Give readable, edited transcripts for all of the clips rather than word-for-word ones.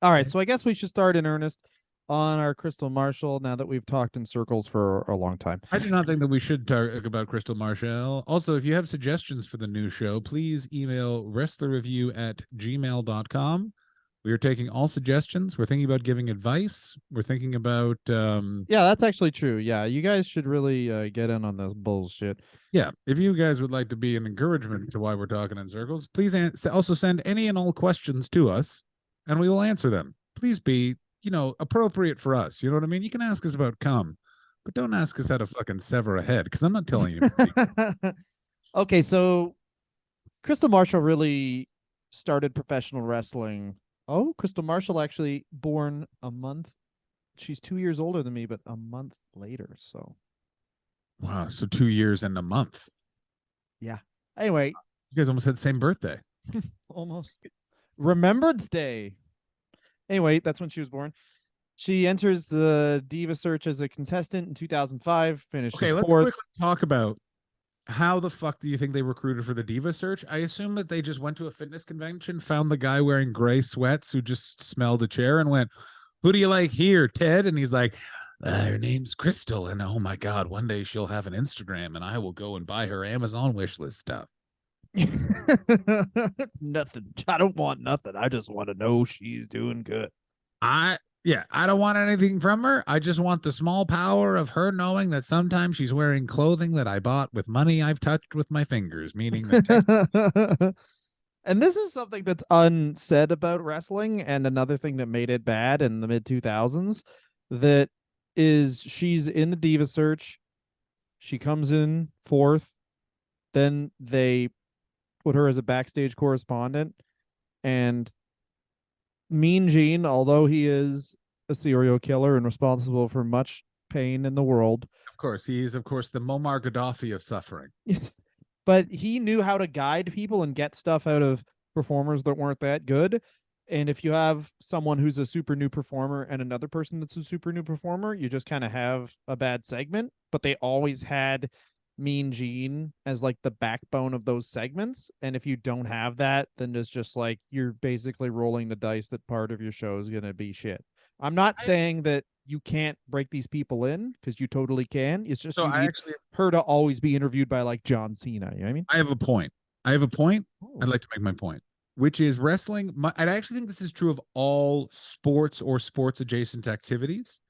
All right, so I guess we should start in earnest on our Kristal Marshall now that we've talked in circles for a long time. I do not think that we should talk about Kristal Marshall. Also, if you have suggestions for the new show, please email wrestlerreview@gmail.com. We are taking all suggestions. We're thinking about giving advice. We're thinking about Yeah, that's actually true. Yeah, you guys should really get in on this bullshit. yeah. If you guys would like to be an encouragement to why we're talking in circles, please also send any and all questions to us, and we will answer them. Please be, appropriate for us. You know what I mean? You can ask us about cum, but don't ask us how to fucking sever a head, because I'm not telling you. Okay, so Kristal Marshall really started professional wrestling. Oh, Kristal Marshall actually born a month. She's 2 years older than me, but a month later. So Wow, so 2 years and a month. yeah. Anyway, You guys almost had the same birthday. almost Remembrance Day. Anyway, that's when she was born. She enters the Diva Search as a contestant in 2005, finishes Okay, let's fourth. quickly talk about how the fuck do you think they recruited for the Diva Search? I assume that they just went to a fitness convention, found the guy wearing gray sweats who just smelled a chair and went, "Who do you like here, Ted?" And he's like, "Her name's Kristal, and oh my God, one day she'll have an Instagram and I will go and buy her Amazon wishlist stuff." Nothing. I don't want nothing. I just want to know she's doing good. I don't want anything from her. I just want the small power of her knowing that sometimes she's wearing clothing that I bought with money I've touched with my fingers, meaning that And this is something that's unsaid about wrestling, and another thing that made it bad in the mid 2000s that is she's in the Diva Search. She comes in fourth. Then they put her as a backstage correspondent, and Mean Gene, although he is a serial killer and responsible for much pain in the world, of course, he is, of course, the Muammar Gaddafi of suffering. yes, but he knew how to guide people and get stuff out of performers that weren't that good. And if you have someone who's a super new performer and another person that's a super new performer, you just kind of have a bad segment. But they always had Mean Gene as like the backbone of those segments. And if you don't have that, then it's just like you're basically rolling the dice that part of your show is going to be shit. I'm not saying that you can't break these people in, because you totally can. It's just So you need her to always be interviewed by like John Cena. You know what I mean? I have a point. I'd Oh. like to make my point, which is wrestling. I actually think this is true of all sports or sports adjacent activities,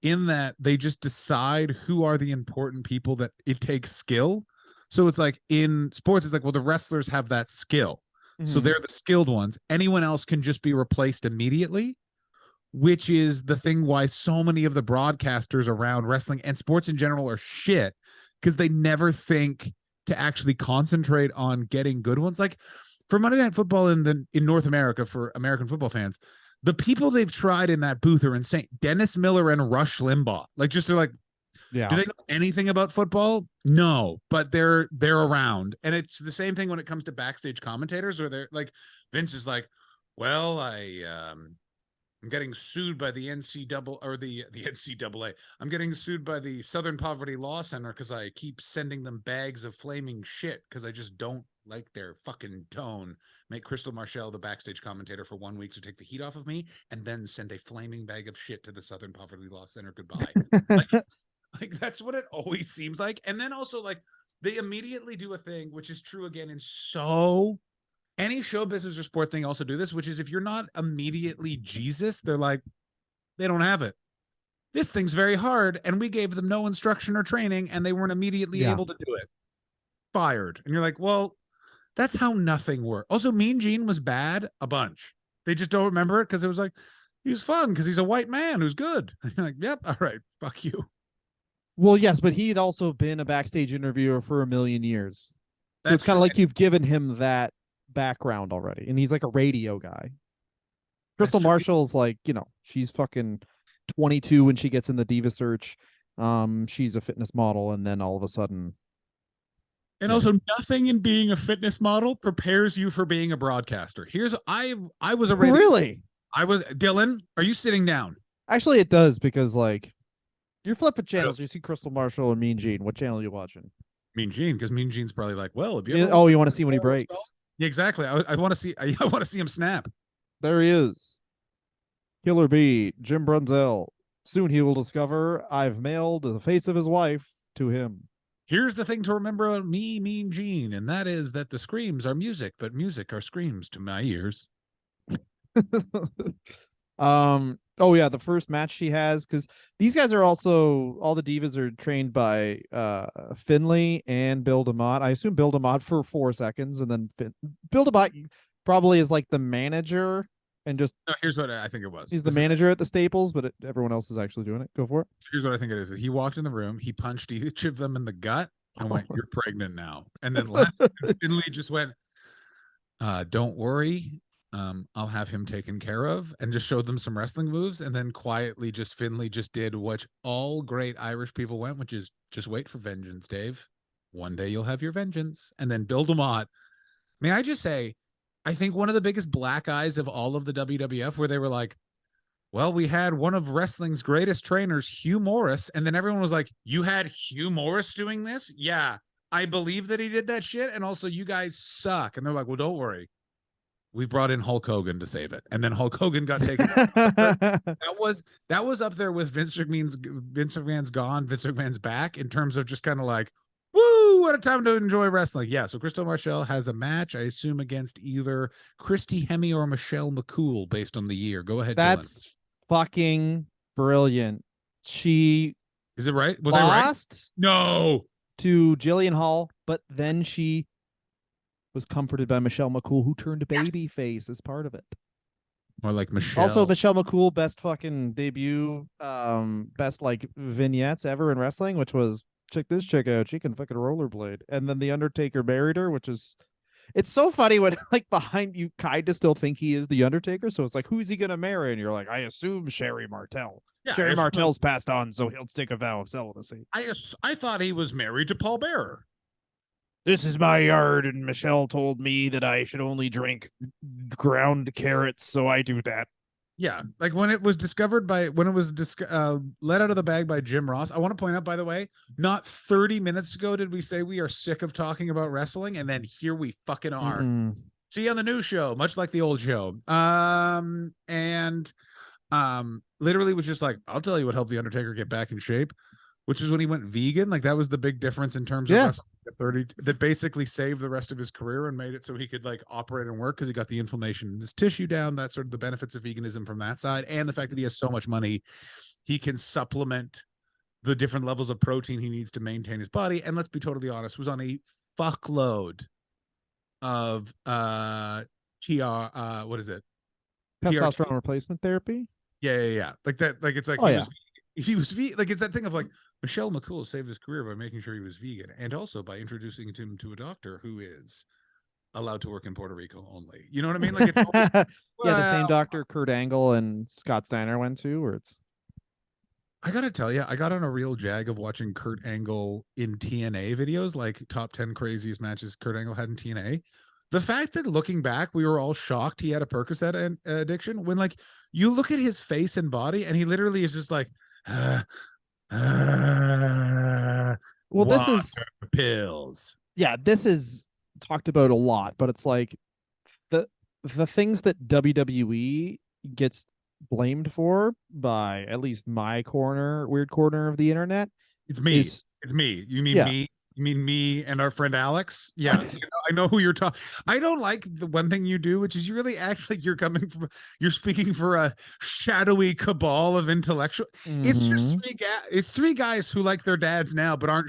in that they just decide who are the important people that it takes skill. So it's like in sports, it's like, well, the wrestlers have that skill. So they're the skilled ones. Anyone else can just be replaced immediately, which is the thing why so many of the broadcasters around wrestling and sports in general are shit, because they never think to actually concentrate on getting good ones. Like for Monday Night Football in North America, for American football fans, the people they've tried in that booth are insane. Dennis Miller and Rush Limbaugh. Like, just they're like, Yeah. do they know anything about football? No, but they're around. And it's the same thing when it comes to backstage commentators, where they're like, Vince is like, well, I'm getting sued by the NCAA or the NCAA. I'm getting sued by the Southern Poverty Law Center because I keep sending them bags of flaming shit because I just don't like their fucking tone. Make Kristal Marshall the backstage commentator for 1 week to take the heat off of me, and then send a flaming bag of shit to the Southern Poverty Law Center. Goodbye. like that's what it always seems like. And then also, like, they immediately do a thing which is true again in so any show business or sport thing also do this, which is if you're not immediately Jesus, they're like, they don't have it. This thing's very hard, and we gave them no instruction or training, and they weren't immediately able to do it. Fired. And you're like, well, that's how nothing worked. Also, Mean Gene was bad a bunch. They just don't remember it because it was like, he was fun because he's a white man who's good. And you're like, yep, all right, fuck you. Well, yes, but he had also been a backstage interviewer for a million years. So That's it's kind of true. like you've given him that background already. And he's like a radio guy. Kristal Marshall's like, she's fucking 22 when she gets in the Diva Search. She's a fitness model, and then all of a sudden. And also, nothing in being a fitness model prepares you for being a broadcaster. I was a radio. Really? Dylan, are you sitting down? Actually, it does, because like you're flipping channels. You see Kristal Marshall or Mean Gene. What channel are you watching? Mean Gene, because Mean Gene's probably like, well, if you you want to see when he breaks? Yeah, exactly. I want to see. I want to see him snap. There he is. Killer B, Jim Brunzell. Soon he will discover I've mailed the face of his wife to him. Here's the thing to remember on me, Mean Gene, and that is that the screams are music, but music are screams to my ears. Oh yeah, the first match she has, because these guys are also, all the divas are trained by Finley and Bill DeMott. I assume Bill DeMott for 4 seconds, and then Bill DeMott probably is like the manager, and just No, here's what I think it was. he's the manager at the Staples, but everyone else is actually doing it. Go for it. Here's what I think it is. He walked in the room, he punched each of them in the gut and went, "You're pregnant now." And then Finley just went, "Don't worry. I'll have him taken care of," and just showed them some wrestling moves. And then quietly, just Finley just did what all great Irish people went, which is just wait for vengeance, Dave. One day you'll have your vengeance. And then Bill DeMott, may I just say, I think one of the biggest black eyes of all of the WWF, where they were like, well, we had one of wrestling's greatest trainers, Hugh Morris. And then everyone was like, you had Hugh Morris doing this? Yeah, I believe that he did that shit. And also, you guys suck. And they're like, well, don't worry. We brought in Hulk Hogan to save it. And then Hulk Hogan got taken. that was up there with Vince McMahon's gone, Vince McMahon's back, in terms of just kind of like, woo, what a time to enjoy wrestling. Yeah, so Kristal Marshall has a match, I assume, against either Christy Hemme or Michelle McCool based on the year. Go ahead, That's Dylan. Fucking brilliant. She Is it right? Was I right? lost No. to Jillian Hall, but then she was comforted by Michelle McCool, who turned baby face as part of it. Or like Michelle. Also, Michelle McCool, best fucking debut, best like vignettes ever in wrestling, which was, check this chick out, she can fucking rollerblade. And then The Undertaker married her, which is, it's so funny when like behind you kind of still think he is The Undertaker. So it's like, who's he gonna marry? And you're like, I assume Sherry Martel. Yeah, Sherry Martel's passed on, so he'll take a vow of celibacy. I thought he was married to Paul Bearer. This is my yard, and Michelle told me that I should only drink ground carrots, so I do that. Yeah, like when it was discovered by, when it was let out of the bag by Jim Ross. I want to point out, by the way, not 30 minutes ago did we say we are sick of talking about wrestling, and then here we fucking are. See you on the new show, much like the old show. Literally was just like, I'll tell you what helped the Undertaker get back in shape, which is when he went vegan. Like that was the big difference in terms of wrestling at 30, that basically saved the rest of his career and made it so he could like operate and work, because he got the inflammation in his tissue down. That's sort of the benefits of veganism from that side. And the fact that he has so much money, he can supplement the different levels of protein he needs to maintain his body. And let's be totally honest, was on a fuckload of what is it? Testosterone replacement therapy? Yeah. Like that, like it's like he was like, it's that thing of like, Michelle McCool saved his career by making sure he was vegan, and also by introducing him to a doctor who is allowed to work in Puerto Rico only. You know what I mean? Like, it's always, the same doctor Kurt Angle and Scott Steiner went to, where it's. I gotta tell you, I got on a real jag of watching Kurt Angle in TNA videos, like top 10 craziest matches Kurt Angle had in TNA. The fact that looking back, we were all shocked he had a Percocet addiction, when like you look at his face and body, and he literally is just like, this is pills. Yeah, this is talked about a lot, but it's like the things that WWE gets blamed for by at least my weird corner of the internet. It's me. It's me. You mean me? You mean me and our friend Alex? Yeah, I know who you're talking. I don't like the one thing you do, which is you really act like you're speaking for a shadowy cabal of intellectual. It's just three guys who like their dads now, but weren't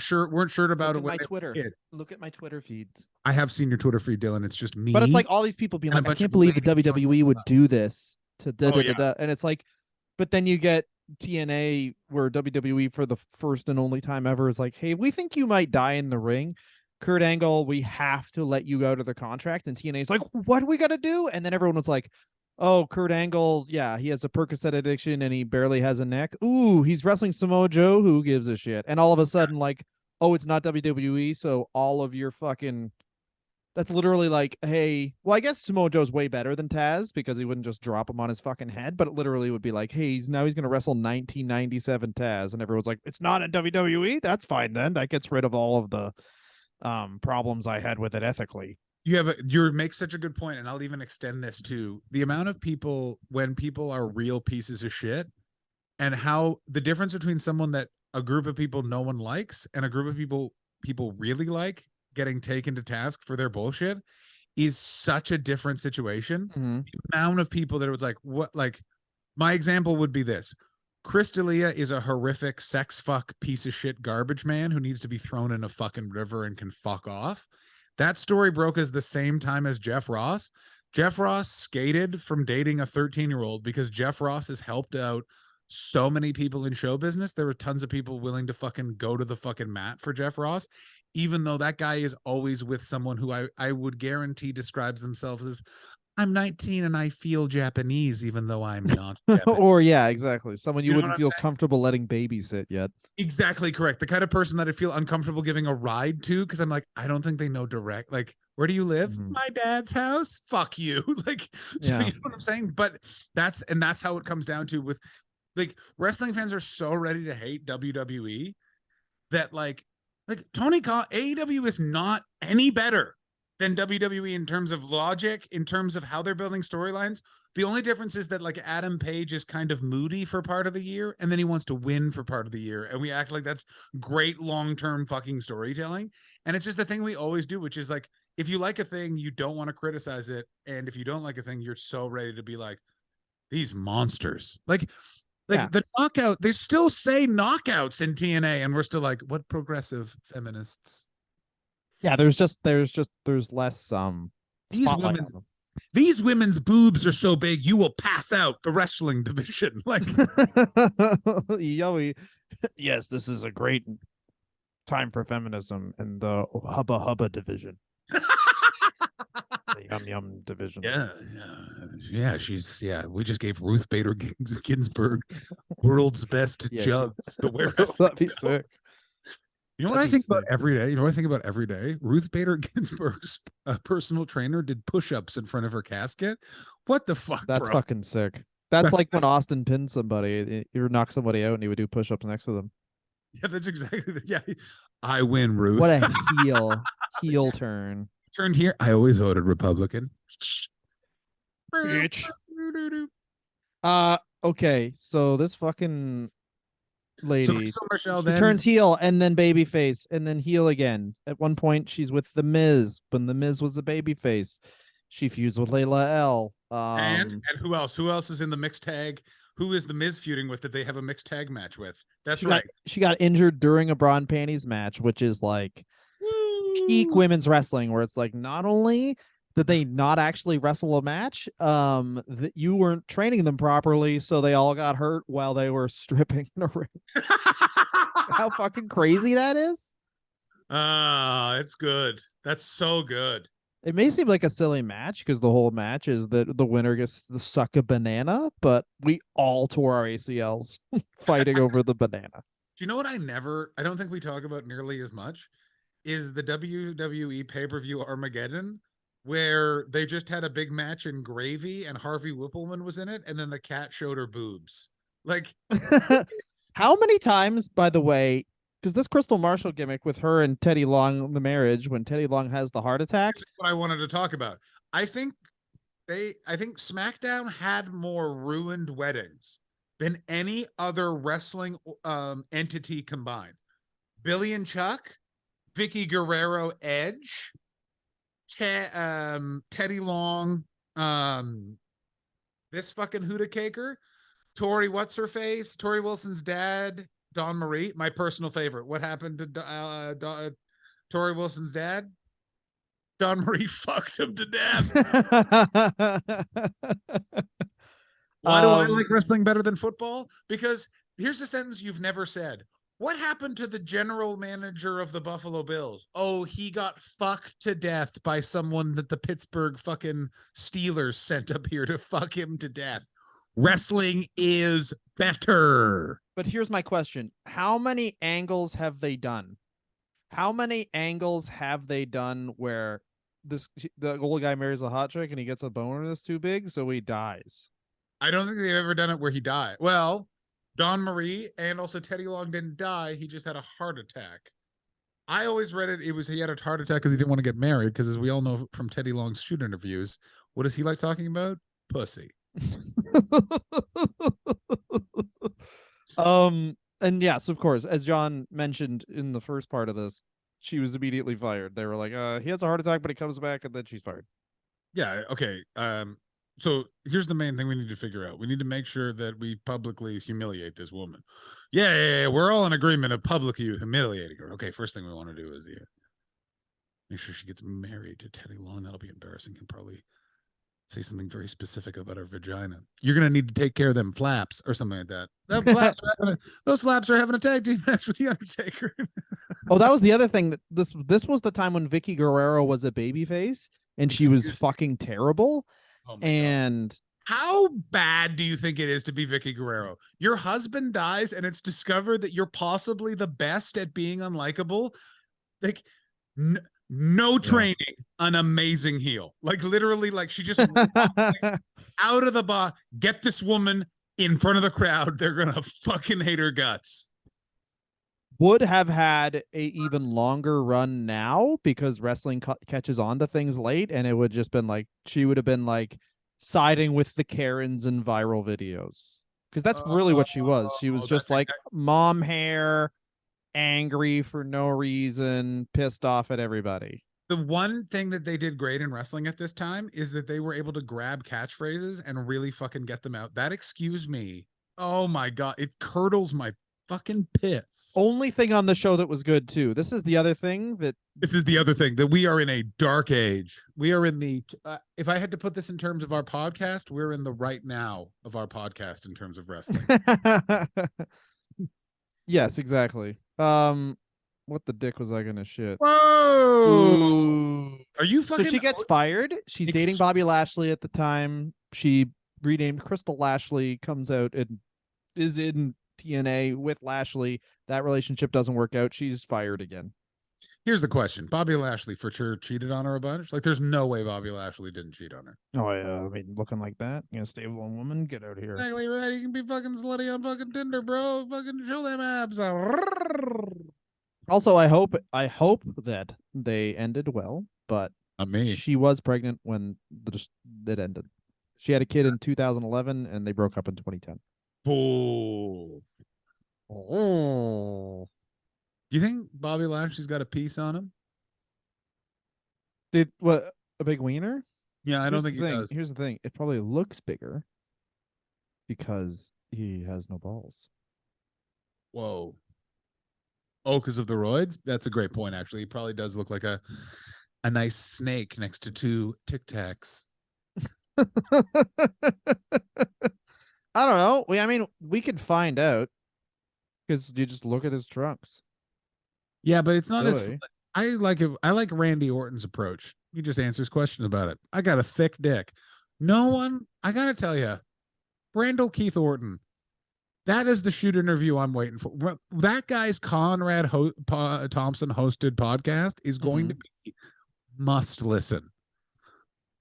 sure about it when my Twitter. Look at my Twitter feeds. I have seen your Twitter feed, Dylan. It's just me. But it's like all these people being like, I can't believe the WWE would do this to and it's like, but then you get TNA, where WWE for the first and only time ever is like, hey, we think you might die in the ring, Kurt Angle, we have to let you out of the contract. And TNA is like, what do we got to do? And then everyone was like, oh, Kurt Angle, yeah, he has a Percocet addiction and he barely has a neck. Ooh, he's wrestling Samoa Joe, who gives a shit? And all of a sudden, like, oh, it's not WWE, so all of your fucking, that's literally like, hey, well, I guess Samoa Joe's way better than Taz, because he wouldn't just drop him on his fucking head, but it literally would be like, hey, he's going to wrestle 1997 Taz, and everyone's like, it's not a WWE? That's fine then. That gets rid of all of the problems I had with it ethically. You make such a good point, and I'll even extend this to the amount of people when people are real pieces of shit, and how the difference between someone that a group of people no one likes and a group of people really like getting taken to task for their bullshit is such a different situation. Mm-hmm. The amount of people that it was like, what, like, my example would be this. Crystalia is a horrific sex fuck piece of shit garbage man who needs to be thrown in a fucking river and can fuck off. That story broke as the same time as Jeff Ross. Jeff Ross skated from dating a 13-year-old because Jeff Ross has helped out so many people in show business. There were tons of people willing to fucking go to the fucking mat for Jeff Ross, even though that guy is always with someone who I would guarantee describes themselves as, I'm 19 and I feel Japanese, even though I'm not Japanese. Or yeah, exactly. Someone you You know wouldn't what I'm feel saying? comfortable letting babysit yet. Exactly correct. The kind of person that I feel uncomfortable giving a ride to because I'm like, I don't think they know direct. Like, where do you live? Mhm. My dad's house. Fuck you. Like, Yeah. you know what I'm saying? But that's how it comes down to with, like, wrestling fans are so ready to hate WWE that like Tony Khan, AEW is not any better than WWE in terms of logic, in terms of how they're building storylines. The only difference is that like Adam Page is kind of moody for part of the year, and then he wants to win for part of the year, and we act like that's great long-term fucking storytelling. And it's just the thing we always do, which is like, if you like a thing, you don't want to criticize it, and if you don't like a thing, you're so ready to be like, these monsters. Yeah. The knockout, they still say knockouts in TNA, and we're still like, what progressive feminists? Yeah, there's less These spotlight on women's these women's boobs are so big you will pass out the wrestling division. Like, them. Yo, yes, this is a great time for feminism in the Hubba Hubba division. The Yum Yum division. yeah. We just gave Ruth Bader Ginsburg world's best Yeah. jugs to wear. That'd be sick. You know what I think about every day? You know what I think about every day? Ruth Bader Ginsburg's personal trainer did push-ups in front of her casket. What the fuck, That's bro? fucking sick. That's That's like when Austin pinned somebody, he would knock somebody out and he would do push ups next to them. Yeah, that's exactly. Yeah, I win, Ruth. What a heel turn. Turned here. I always voted Republican. Bitch. Okay, so this fucking So lady, Kristal Marshall she then turns heel and then babyface and then heel again. At one point, she's with the Miz when the Miz was a babyface. She feuds with Layla L. and who else? Who else is in the mixed tag? Who is the Miz feuding with that they have a mixed tag match with? That's right. She got injured during a bra and panties match, which is like peak women's wrestling, where it's like not only did they not actually wrestle a match, that you weren't training them properly, so they all got hurt while they were stripping the ring. How fucking crazy that is. It's good. That's so good. It may seem like a silly match because the whole match is that the winner gets to suck a banana, but we all tore our ACLs fighting over the banana. Do you know what I don't think we talk about nearly as much is the WWE pay-per-view Armageddon, where they just had a big match in gravy and Harvey Whippleman was in it, and then the cat showed her boobs. Like, how many times, by the way, because this Kristal Marshall gimmick with her and Teddy Long, the marriage, when Teddy Long has the heart attack. That's what I wanted to talk about. I think SmackDown had more ruined weddings than any other wrestling entity combined. Billy and Chuck, Vicky Guerrero, Edge, Teddy Long, this fucking Huda Caker, Tori Tori Wilson's dad, Don Marie, my personal favorite. What happened to Tori Wilson's dad? Don Marie fucked him to death. Why do I like wrestling better than football? Because here's a sentence you've never said. What happened to the general manager of the Buffalo Bills? Oh, he got fucked to death by someone that the Pittsburgh fucking Steelers sent up here to fuck him to death. Wrestling is better. But here's my question. How many angles have they done? How many angles have they done where the old guy marries a hot chick and he gets a boner that's too big, so he dies? I don't think they've ever done it where he died. Well, Don Marie and also Teddy Long didn't die. He just had a heart attack. I always read it. It was he had a heart attack because he didn't want to get married. Because as we all know from Teddy Long's shoot interviews, what does he like talking about? Pussy. And yes, of course, as John mentioned in the first part of this, she was immediately fired. They were like, he has a heart attack, but he comes back, and then she's fired. Yeah. Okay. So here's the main thing we need to figure out. We need to make sure that we publicly humiliate this woman. Yeah. We're all in agreement of publicly humiliating her. Okay. First thing we want to do is make sure she gets married to Teddy Long. That'll be embarrassing. He'll probably say something very specific about her vagina. You're gonna need to take care of them flaps or something like that. Those flaps are having a tag team match with the Undertaker. Oh, that was the other thing. That this was the time when Vicky Guerrero was a babyface, and she was fucking terrible. Oh my and God. How bad do you think it is to be Vicky Guerrero? Your husband dies, and it's discovered that you're possibly the best at being unlikable. Like, no training, an amazing heel. Like literally, like she just out of the bar. Get this woman in front of the crowd. They're gonna fucking hate her guts. Would have had a even longer run now because wrestling catches on to things late, and it would just been like she would have been like siding with the Karens in viral videos because that's really what she was. She was just like mom hair, angry for no reason, pissed off at everybody. The one thing that they did great in wrestling at this time is that they were able to grab catchphrases and really fucking get them out. That excuse me. Oh my God. It curdles my fucking piss. Only thing on the show that was good too. This is the other thing that we are in a dark age. We are in the if I had to put this in terms of our podcast, we're in the right now of our podcast in terms of wrestling. Yes, exactly. What the dick was I gonna shit? Whoa! Ooh. Are you fucking? So she gets fired. She's dating Bobby Lashley at the time. She renamed Kristal Lashley, comes out and is in TNA with Lashley. That relationship doesn't work out. She's fired again. Here's the question. Bobby Lashley for sure cheated on her a bunch. Like there's no way Bobby Lashley didn't cheat on her. Oh yeah, I mean looking like that. You gonna stay with one woman? Get out of here. Exactly right. You can be fucking slutty on fucking Tinder, bro. Fucking show them abs. Also, I hope that they ended well, but not me. She was pregnant when it ended. She had a kid in 2011 and they broke up in 2010. Oh. Do you think Bobby Lashley's got a piece on him? Did what, a big wiener? Yeah, I don't think he does. Here's the thing. It probably looks bigger because he has no balls. Whoa. Oh, because of the roids? That's a great point, actually. He probably does look like a nice snake next to two Tic Tacs. I don't know. We could find out because you just look at his trunks. Yeah, but it's not as I like it. I like Randy Orton's approach. He just answers questions about it. I got a thick dick. No one, I gotta tell you, Randall Keith Orton. That is the shoot interview I'm waiting for. That guy's Conrad Thompson hosted podcast is going to be must listen.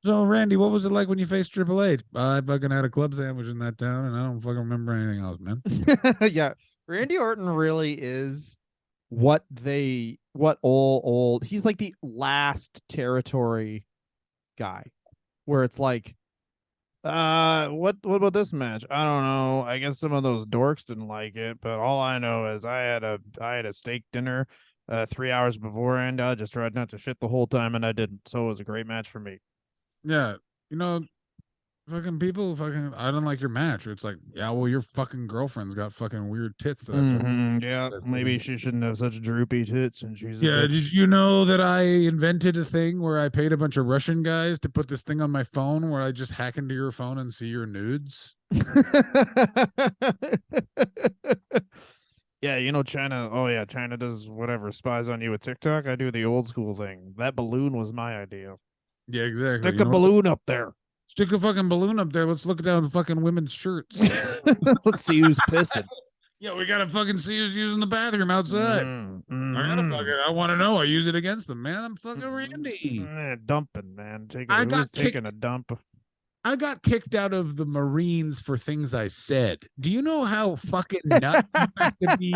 So, Randy, what was it like when you faced Triple H? I fucking had a club sandwich in that town, and I don't fucking remember anything else, man. Yeah, Randy Orton really is what old. He's like the last territory guy, where it's like, what about this match? I don't know. I guess some of those dorks didn't like it, but all I know is I had a steak dinner 3 hours beforehand. I just tried not to shit the whole time, and I didn't. So it was a great match for me. Yeah, fucking people, I don't like your match. Or it's like, yeah, well, your fucking girlfriend's got fucking weird tits. Yeah, maybe she shouldn't have such droopy tits, and she's Did you know that I invented a thing where I paid a bunch of Russian guys to put this thing on my phone where I just hack into your phone and see your nudes? Yeah, China. Oh yeah, China does whatever, spies on you with TikTok. I do the old school thing. That balloon was my idea. Yeah, exactly. Stick a balloon up there. Stick a fucking balloon up there. Let's look down fucking women's shirts. Let's see who's pissing. Yeah, we gotta fucking see who's using the bathroom outside. I want to know. I use it against them, man. I'm fucking Randy. Dumping, man. Taking a dump. I got kicked out of the Marines for things I said. Do you know how fucking nuts you have to be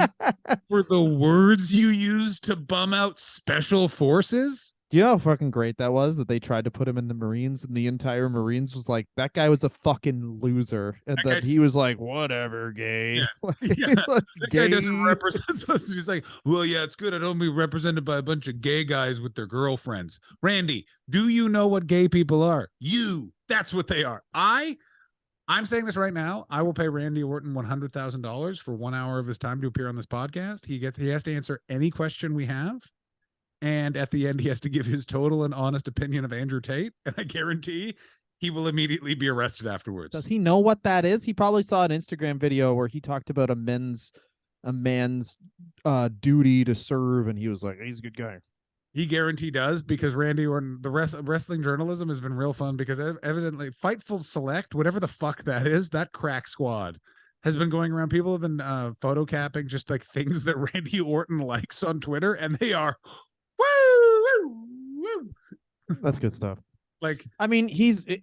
for the words you use to bum out special forces? Do you know how fucking great that was that they tried to put him in the Marines and the entire Marines was like, that guy was a fucking loser. And That then guy's he was like, whatever, yeah, gay. yeah. Like, That guy doesn't gay. represent us. He's like, well, yeah, it's good. I don't be represented by a bunch of gay guys with their girlfriends. Randy, do you know what gay people are? You. That's what they are. I'm saying this right now. I will pay Randy Orton $100,000 for 1 hour of his time to appear on this podcast. He has to answer any question we have. And at the end, he has to give his total and honest opinion of Andrew Tate. And I guarantee he will immediately be arrested afterwards. Does he know what that is? He probably saw an Instagram video where he talked about a man's duty to serve, and he was like, he's a good guy. He guarantee does, because Randy Orton, the wrestling journalism has been real fun, because evidently Fightful Select, whatever the fuck that is, that crack squad has been going around. People have been photo capping just like things that Randy Orton likes on Twitter, and they are woo. That's good stuff. Like, I mean,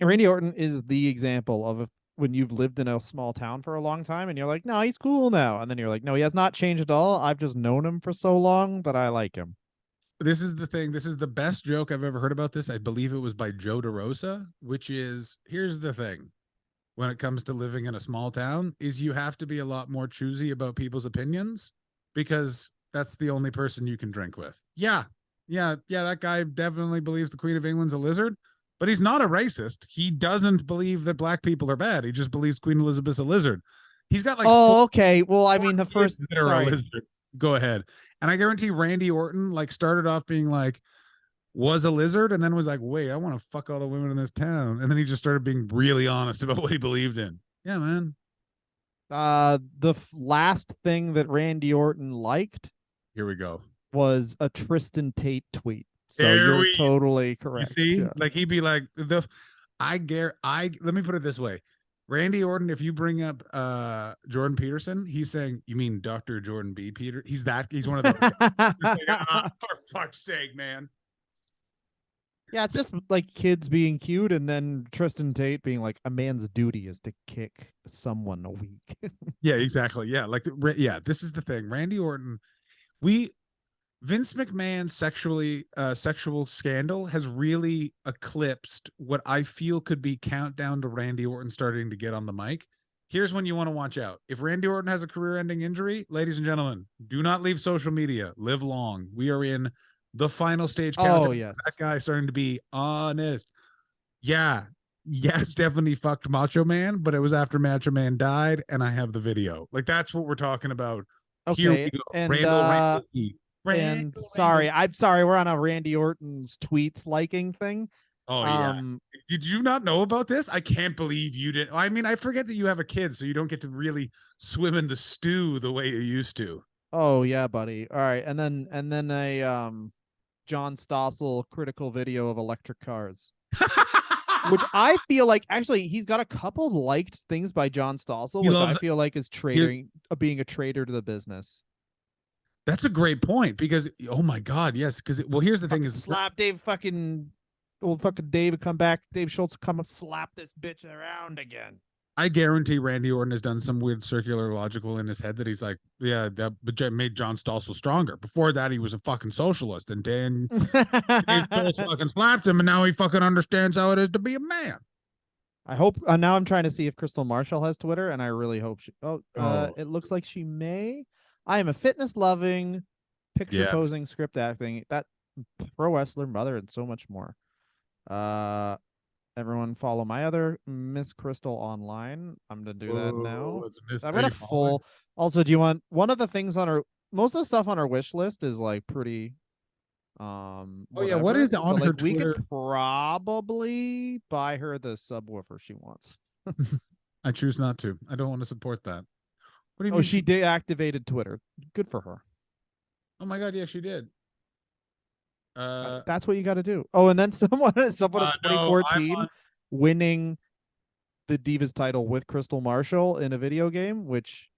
Randy Orton is the example of when you've lived in a small town for a long time and you're like, no, he's cool now. And then you're like, no, he has not changed at all. I've just known him for so long that I like him. this is the thing. This is the best joke I've ever heard about this. I believe it was by Joe DeRosa, which is, here's the thing. When it comes to living in a small town, is you have to be a lot more choosy about people's opinions, because that's the only person you can drink with. Yeah. That guy definitely believes the Queen of England's a lizard, but he's not a racist. He doesn't believe that black people are bad. He just believes Queen Elizabeth's a lizard. He's got like okay. Well, I mean, the first that are a lizard. Go ahead. And I guarantee Randy Orton like started off being like, was a lizard, and then was like, wait, I want to fuck all the women in this town. And then he just started being really honest about what he believed in. Yeah, man. The last thing that Randy Orton liked Here we go. was a Tristan Tate tweet. So There you're totally correct. You see, Yeah. like he'd be like, let me put it this way. Randy Orton, if you bring up Jordan Peterson, he's saying, you mean Dr. Jordan B. Peter? He's one of those guys. Like, for fuck's sake, man. Yeah, it's just like kids being cute, and then Tristan Tate being like, a man's duty is to kick someone a week. Yeah, exactly. Yeah, like, this is the thing. Randy Orton, Vince McMahon's sexual scandal has really eclipsed what I feel could be countdown to Randy Orton starting to get on the mic. Here's when you want to watch out. If Randy Orton has a career-ending injury, ladies and gentlemen, do not leave social media. Live long. We are in the final stage countdown. Oh, yes. That guy starting to be honest. Yeah. Yes, Stephanie fucked Macho Man, but it was after Macho Man died, and I have the video. Like, that's what we're talking about. Okay. Here we go. And I'm sorry, we're on a Randy Orton's tweets liking thing. Oh yeah. Did you not know about this? I can't believe you didn't. I mean, I forget that you have a kid, so you don't get to really swim in the stew the way you used to. Oh yeah, buddy. All right, and then a John Stossel critical video of electric cars. Which I feel like actually he's got a couple liked things by John Stossel, which I feel like is being a traitor to the business. That's a great point, because oh my god, yes, because here's the thing is slap Dave fucking Dave come back, Dave Schultz come up, slap this bitch around again. I guarantee Randy Orton has done some weird circular logical in his head that he's like, yeah, that made John Stossel stronger. Before that, he was a fucking socialist, and Dan fucking slapped him, and now he fucking understands how it is to be a man. I hope. Now I'm trying to see if Kristal Marshall has Twitter, and I really hope she. It looks like she may. I am a fitness-loving, picture-posing, script acting, that pro wrestler, mother, and so much more. Everyone follow my other Miss Kristal online. I'm gonna do that now. I'm gonna full. Also, do you want one of the things on our most of the stuff on our wish list is like pretty. Yeah, what is on her Twitter? We could probably buy her the subwoofer she wants. I choose not to. I don't want to support that. What do you mean? She deactivated Twitter. Good for her. Oh my god, yeah, she did. That's what you got to do. Oh, and then someone in 2014 winning the Divas title with Kristal Marshall in a video game, which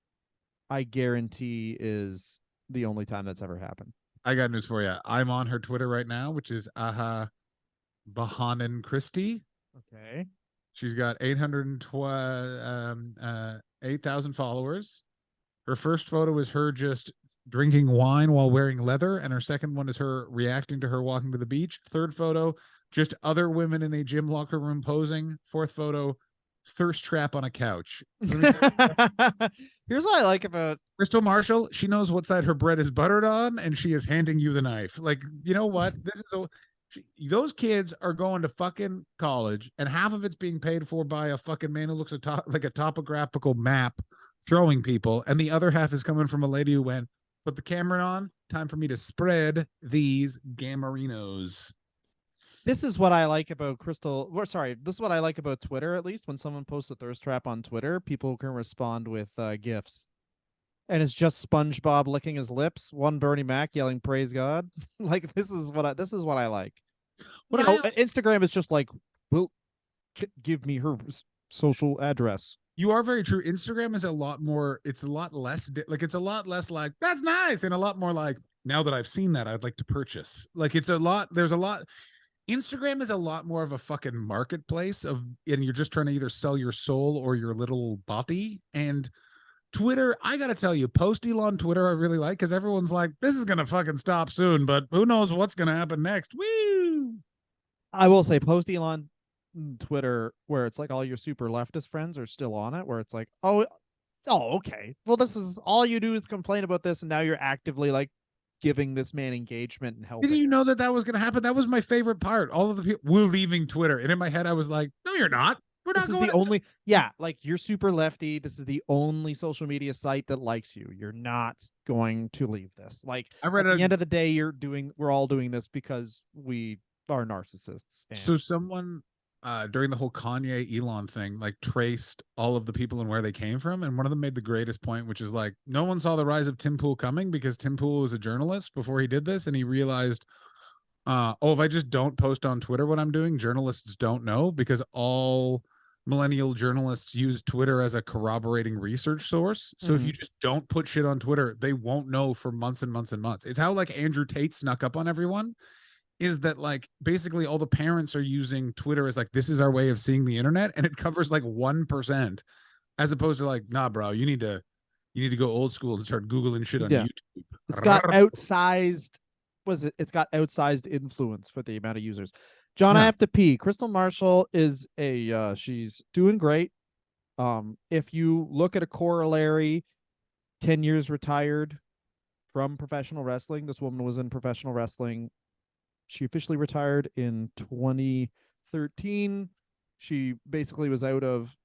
I guarantee is the only time that's ever happened. I got news for you. I'm on her Twitter right now, which is Bahanan Christie. Okay. She's got 8,000 followers. Her first photo is her just drinking wine while wearing leather, and her second one is her reacting to her walking to the beach. Third photo, just other women in a gym locker room posing. Fourth photo, thirst trap on a couch. Here's what I like about Kristal Marshall, she knows what side her bread is buttered on, and she is handing you the knife. Like, you know what? Those kids are going to fucking college, and half of it's being paid for by a fucking man who looks like a topographical map throwing people, and the other half is coming from a lady who went, put the camera on, time for me to spread these gammarinos. this is what I like about Crystal. Or sorry, this is what I like about Twitter. At least when someone posts a thirst trap on Twitter, people can respond with gifs, and it's just SpongeBob licking his lips, one Bernie Mac yelling "Praise God." Like this is what I like. What Instagram is just like, well, give me her social address. You are very true. Instagram is a lot more. It's a lot less. It's a lot less like that's nice, and a lot more like now that I've seen that, I'd like to purchase. Like it's a lot. There's a lot. Instagram is a lot more of a fucking marketplace and you're just trying to either sell your soul or your little body. And Twitter, I gotta tell you, post Elon Twitter, I really like because everyone's like, this is gonna fucking stop soon, but who knows what's gonna happen next? Woo! I will say, post Elon Twitter, where it's like all your super leftist friends are still on it, where it's like, oh, okay. Well, this is all you do is complain about this, and now you're actively like giving this man engagement and helping. Didn't you know that was going to happen? That was my favorite part. All of the people we're leaving Twitter, and in my head, I was like, "No, you're not. We're This not is going." the only, yeah, like you're super lefty. This is the only social media site that likes you. You're not going to leave this. Like I read at the end of the day, we're all doing this because we are narcissists. So someone during the whole Kanye Elon thing, like traced all of the people and where they came from, and one of them made the greatest point, which is like, no one saw the rise of Tim Pool coming because Tim Pool was a journalist before he did this, and he realized, oh, if I just don't post on Twitter what I'm doing, journalists don't know because all millennial journalists use Twitter as a corroborating research source. So if you just don't put shit on Twitter, they won't know for months and months and months. It's how like Andrew Tate snuck up on everyone. Is that like basically all the parents are using Twitter as like this is our way of seeing the internet, and it covers like 1%, as opposed to like, nah, bro, you need to go old school and start Googling shit on YouTube. It's got outsized it's got outsized influence for the amount of users. John, I have to pee. Kristal Marshall is she's doing great. If you look at a corollary, 10 years retired from professional wrestling. This woman was in professional wrestling. She officially retired in 2013. She basically was out of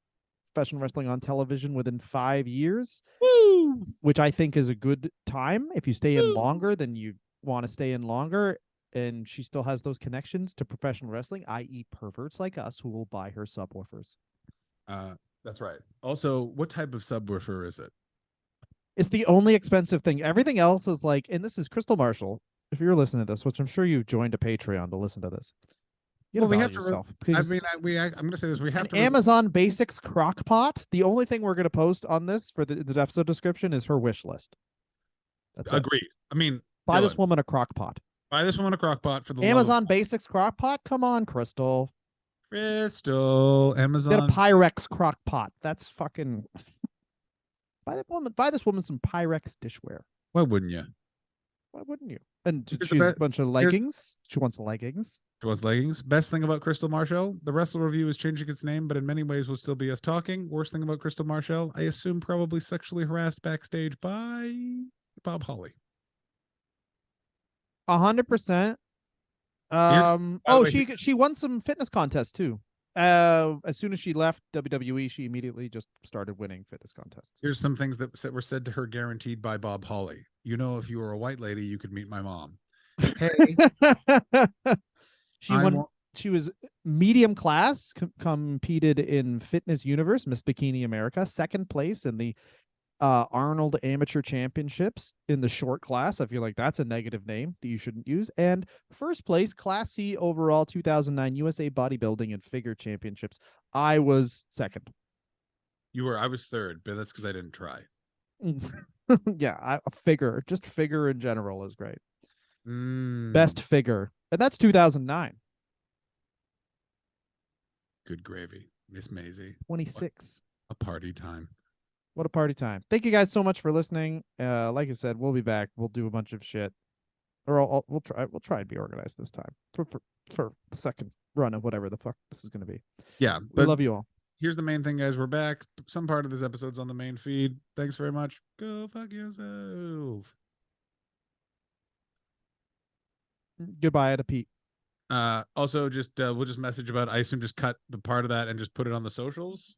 professional wrestling on television within 5 years. Woo! Which I think is a good time. If you stay in longer, then you want to stay in longer. And she still has those connections to professional wrestling, i.e. perverts like us who will buy her subwoofers. That's right. Also, what type of subwoofer is it? It's the only expensive thing. Everything else is like, and this is Kristal Marshall. If you're listening to this, which I'm sure you've joined a Patreon to listen to this. Well, we have to yourself. I mean, I'm going to say this. We have to Amazon Basics crock pot. The only thing we're going to post on this for the episode description is her wish list. That's agreed. I mean, buy this woman a crock pot. Buy this woman a crock pot for the Amazon Basics crock pot. Come on, Kristal. Amazon. Get a Pyrex crock pot. That's fucking. Buy this woman some Pyrex dishware. Why wouldn't you? Why wouldn't you? And she has a bunch of leggings. She wants leggings. She wants leggings. Best thing about Kristal Marshall, the Wrestle Review is changing its name, but in many ways will still be us talking. Worst thing about Kristal Marshall, I assume probably sexually harassed backstage by Bob Holly. 100%. She won some fitness contests too. As soon as she left WWE, she immediately just started winning fitness contests. Here's some things that were said to her, guaranteed by Bob Holly. You know, if you were a white lady, you could meet my mom. Hey, she was medium class, competed in Fitness Universe, Miss Bikini America, second place in the Arnold Amateur Championships in the short class. I feel like that's a negative name that you shouldn't use. And first place, Class C overall 2009 USA Bodybuilding and Figure Championships. I was second. I was third, but that's because I didn't try. Yeah, just figure in general is great. Best figure. And that's 2009. Good gravy. Miss Maisie. 26. A party time. What a party time. Thank you guys so much for listening. Like I said, we'll be back. We'll do a bunch of shit. Or we'll try and be organized this time for the second run of whatever the fuck this is going to be. Yeah. We But love you all. here's the main thing, guys. We're back. Some part of this episode's on the main feed. Thanks very much. Go fuck yourself. Goodbye to Pete. Also, just we'll just message about. I assume just cut the part of that and just put it on the socials.